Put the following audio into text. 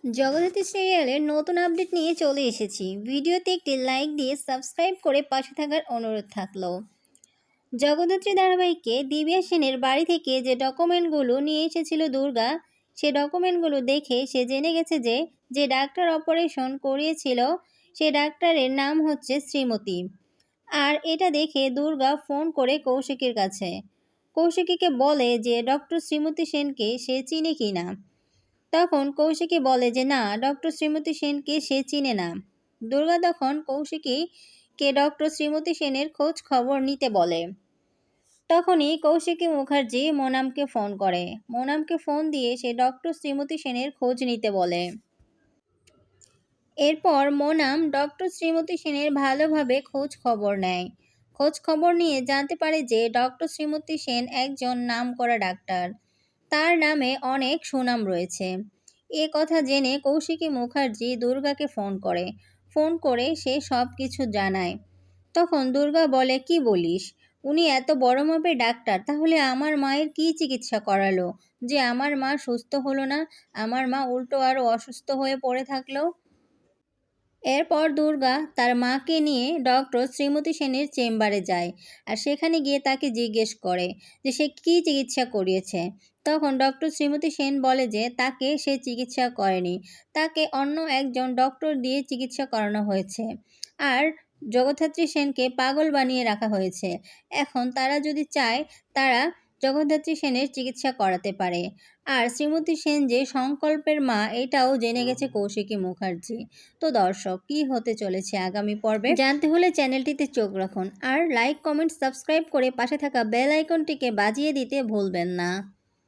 জগদ্ধাত্রী সিরিয়ালের নতুন আপডেট নিয়ে চলে এসেছি। ভিডিওতে একটি লাইক দিয়ে সাবস্ক্রাইব করে পাশে থাকার অনুরোধ থাকলো। জগদ্ধাত্রী ধারাবাহিকে দিব্যা সেনের বাড়ি থেকে যে ডকুমেন্টগুলো নিয়ে এসেছিল দুর্গা, সে ডকুমেন্টগুলো দেখে সে জেনে গেছে যে যে ডাক্তার অপারেশন করিয়েছিল সে ডাক্তারের নাম হচ্ছে শ্রীমতী। আর এটা দেখে দুর্গা ফোন করে কৌশিকের কাছে। কৌশিকীকে বলে যে ডক্টর শ্রীমতী সেনকে সে চিনে কি না। তখন কৌশিকী বলে যে না, ডক্টর শ্রীমতী সেনকে সে চিনে না। দুর্গা তখন কৌশিকীকে ডক্টর শ্রীমতী সেনের খোঁজ খবর নিতে বলে। তখনই কৌশিকী মুখার্জি মোনামকে ফোন করে। মোনামকে ফোন দিয়ে সে ডক্টর শ্রীমতী সেনের খোঁজ নিতে বলে। এরপর মোনাম ডক্টর শ্রীমতী সেনের ভালোভাবে খোঁজ খবর নেয়। খোঁজ খবর নিয়ে জানতে পারে যে ডক্টর শ্রীমতী সেন একজন নামকরা ডাক্তার, তার নামে অনেক সুনাম রয়েছে। এ কথা জেনে কৌশিকী মুখার্জি দুর্গাকে ফোন করে সে সব কিছু জানায়। তখন দুর্গা বলে, কি বলিস, উনি এত বড় মাপের ডাক্তার, তাহলে আমার মায়ের কি চিকিৎসা করালো যে আমার মা সুস্থ হলো না, আমার মা উল্টো আরও অসুস্থ হয়ে পড়ে থাকলো। এরপর দুর্গা তার মাকে নিয়ে ডক্টর শ্রীমতী সেনের চেম্বারে যায় আর সেখানে গিয়ে তাকে জিজ্ঞেস করে যে সে কী চিকিৎসা করিয়েছে। তখন ডক্টর শ্রীমতী সেন বলে যে তাকে সে চিকিৎসা করেনি, তাকে অন্য একজন ডক্টর দিয়ে চিকিৎসা করানো হয়েছে আর জগদ্ধাত্রী সেনকে পাগল বানিয়ে রাখা হয়েছে। এখন তারা যদি চায় তারা জগদ্ধাত্রী সেনের চিকিৎসা করাতে পারে। আর শ্রীমতী সেন যে সংকল্পের মা এটাও জেনে গেছে কৌশিকী মুখার্জি। তো দর্শক, কী হতে চলেছে আগামী পর্বে জানতে হলে চ্যানেলটিতে চোখ রাখুন আর লাইক, কমেন্ট, সাবস্ক্রাইব করে পাশে থাকা বেল আইকনটিকে বাজিয়ে দিতে ভুলবেন না।